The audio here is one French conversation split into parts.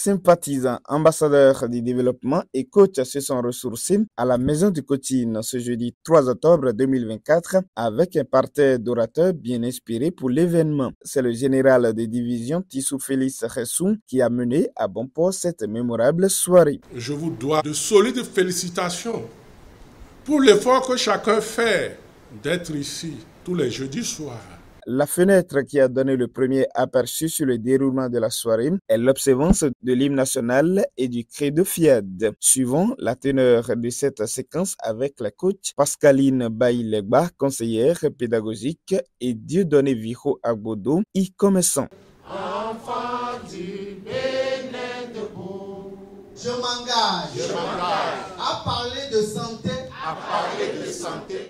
sympathisants, ambassadeurs du développement et coachs se sont ressourcés à la Maison du Coaching ce jeudi 3 octobre 2024 avec un parterre d'orateurs bien inspiré pour l'événement. C'est le général de division Tissou Félix Ressou qui a mené à bon port cette mémorable soirée. Je vous dois de solides félicitations pour l'effort que chacun fait d'être ici tous les jeudis soirs. La fenêtre qui a donné le premier aperçu sur le déroulement de la soirée est l'observance de l'hymne national et du credo FIAD. Suivons la teneur de cette séquence avec la coach Pascaline Baïlegba, conseillère pédagogique, et Dieudonné Viho Agbodo, commerçant. Enfant du Bénin debout, je m'engage à parler de santé.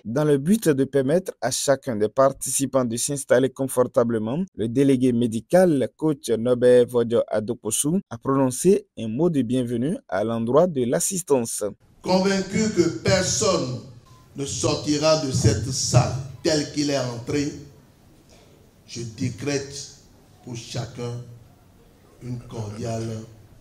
Dans le but de permettre à chacun des participants de s'installer confortablement, le délégué médical, coach Nobert Vodjo Adoposu, a prononcé un mot de bienvenue à l'endroit de l'assistance. Convaincu que personne ne sortira de cette salle telle qu'il est entré, je décrète pour chacun une cordiale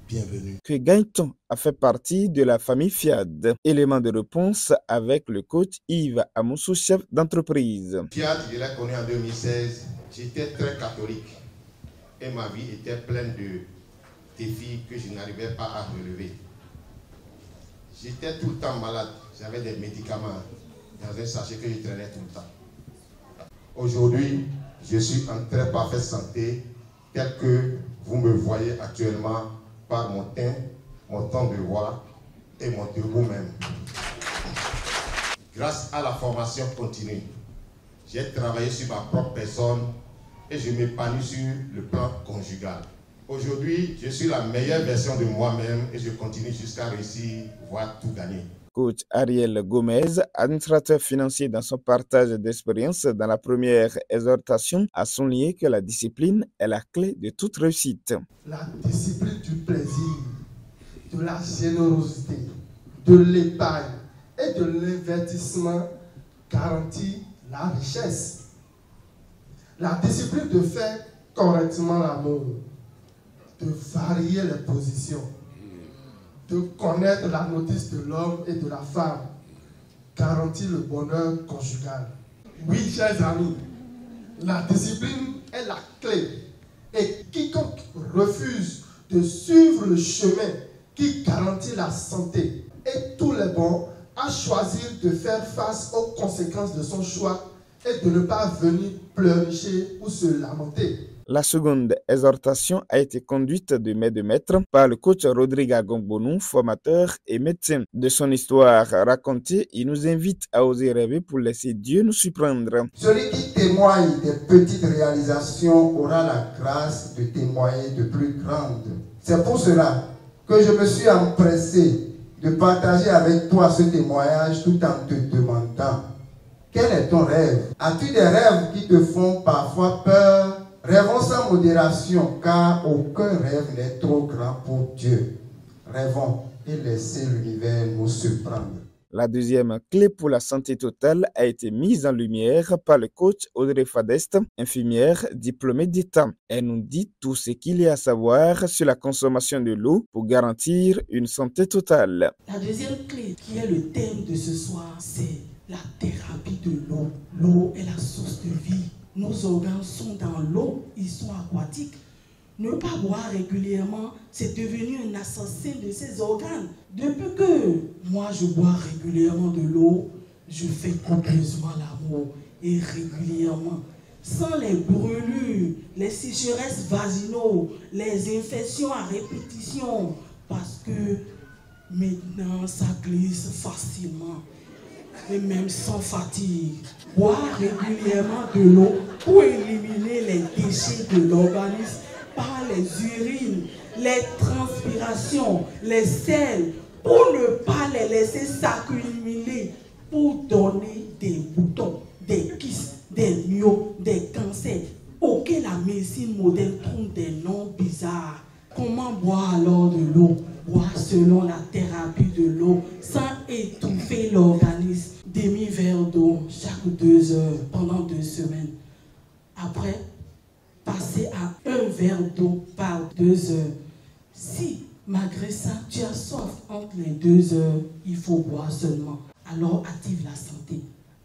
bienvenue. Que Gaëtan a fait partie de la famille FIAD. Élément de réponse avec le coach Yves Amoussou, chef d'entreprise. FIAD, je l'ai connu en 2016. J'étais très catholique et ma vie était pleine de défis que je n'arrivais pas à relever. J'étais tout le temps malade. J'avais des médicaments dans un sachet que je traînais tout le temps. Aujourd'hui, je suis en très parfaite santé, tel que vous me voyez actuellement par mon teint, mon ton de voix et mon debout même. Grâce à la formation continue, j'ai travaillé sur ma propre personne et je m'épanouis sur le plan conjugal. Aujourd'hui, je suis la meilleure version de moi-même et je continue jusqu'à réussir, voire tout gagner. Coach Ariel Gomez, administrateur financier dans son partage d'expérience dans la première exhortation, a souligné que la discipline est la clé de toute réussite. La discipline du plaisir, de la générosité, de l'épargne et de l'investissement garantit la richesse. La discipline de faire correctement l'amour, de varier les positions, de connaître la notice de l'homme et de la femme garantit le bonheur conjugal. Oui, chers amis, la discipline est la clé et quiconque refuse de suivre le chemin qui garantit la santé et tous les bons à choisir de faire face aux conséquences de son choix et de ne pas venir pleurnicher ou se lamenter. La seconde exhortation a été conduite de main de maître par le coach Rodrigue Agombonou, formateur et médecin. De son histoire racontée, il nous invite à oser rêver pour laisser Dieu nous surprendre. Celui qui témoigne des petites réalisations aura la grâce de témoigner de plus grandes. C'est pour cela que je me suis empressé de partager avec toi ce témoignage tout en te demandant: quel est ton rêve? As-tu des rêves qui te font parfois peur? Rêvons sans modération, car aucun rêve n'est trop grand pour Dieu. Rêvons et laissez l'univers nous surprendre. La deuxième clé pour la santé totale a été mise en lumière par le coach Audrey Fadest, infirmière diplômée d'État. Elle nous dit tout ce qu'il y a à savoir sur la consommation de l'eau pour garantir une santé totale. La deuxième clé, qui est le thème de ce soir, c'est la thérapie de l'eau. L'eau est la source de vie. Nos organes sont dans l'eau, ils sont aquatiques. Ne pas boire régulièrement, c'est devenu un assassin de ces organes. Depuis que moi je bois régulièrement de l'eau, je fais copieusement l'amour et régulièrement. Sans les brûlures, les sécheresses vaginaux, les infections à répétition, parce que maintenant ça glisse facilement. Et même sans fatigue, boire régulièrement de l'eau pour éliminer les déchets de l'organisme par les urines, les transpirations, les selles, pour ne pas les laisser s'accumuler, pour donner des boutons, des kystes, des myopes, des cancers, auxquels la médecine moderne trouve des noms bizarres. Comment boire alors de l'eau? Boire selon la thérapie de l'eau, sans étouffer l'organisme. Demi-verre d'eau chaque 2 heures pendant 2 semaines. Après, passer à 1 verre d'eau par 2 heures. Si Malgré ça, tu as soif. Entre les 2 heures, il faut boire seulement. Alors active la santé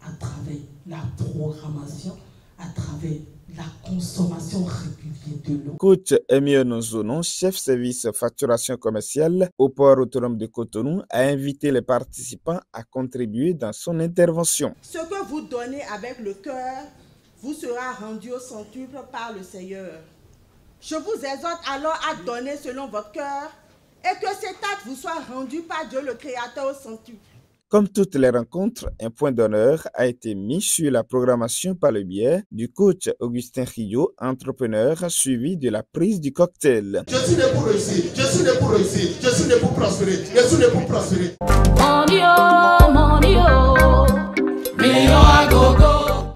à travers la programmation, à travers la consommation régulière de l'eau. Coach Emion Zonon, chef service facturation commerciale au port autonome de Cotonou, a invité les participants à contribuer dans son intervention. Ce que vous donnez avec le cœur vous sera rendu au centuple par le Seigneur. Je vous exhorte alors à donner selon votre cœur et que cet acte vous soit rendu par Dieu le Créateur au centuple. Comme toutes les rencontres, un point d'honneur a été mis sur la programmation par le biais du coach Augustin Rio, entrepreneur, suivi de la prise du cocktail. Je suis né pour réussir, je suis né pour réussir, je suis né pour prospérer, je suis né pour prospérer.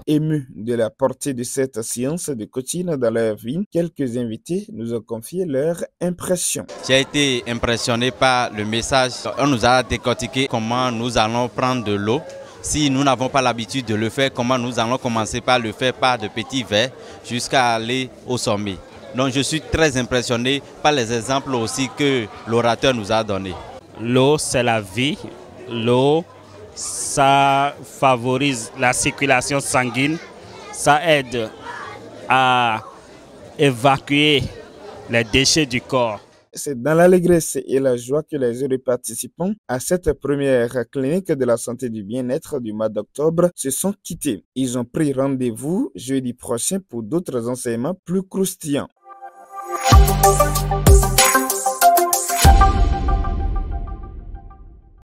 Émus de la portée de cette science de coaching dans leur vie, quelques invités nous ont confié leur impression. J'ai été impressionné par le message. On nous a décortiqué comment nous allons prendre de l'eau. Si nous n'avons pas l'habitude de le faire, comment nous allons commencer par le faire par de petits verres jusqu'à aller au sommet. Donc je suis très impressionné par les exemples aussi que l'orateur nous a donnés. L'eau, c'est la vie. L'eau, ça favorise la circulation sanguine, ça aide à évacuer les déchets du corps. C'est dans l'allégresse et la joie que les heureux participants à cette première clinique de la santé et du bien-être du mois d'octobre se sont quittés. Ils ont pris rendez-vous jeudi prochain pour d'autres enseignements plus croustillants.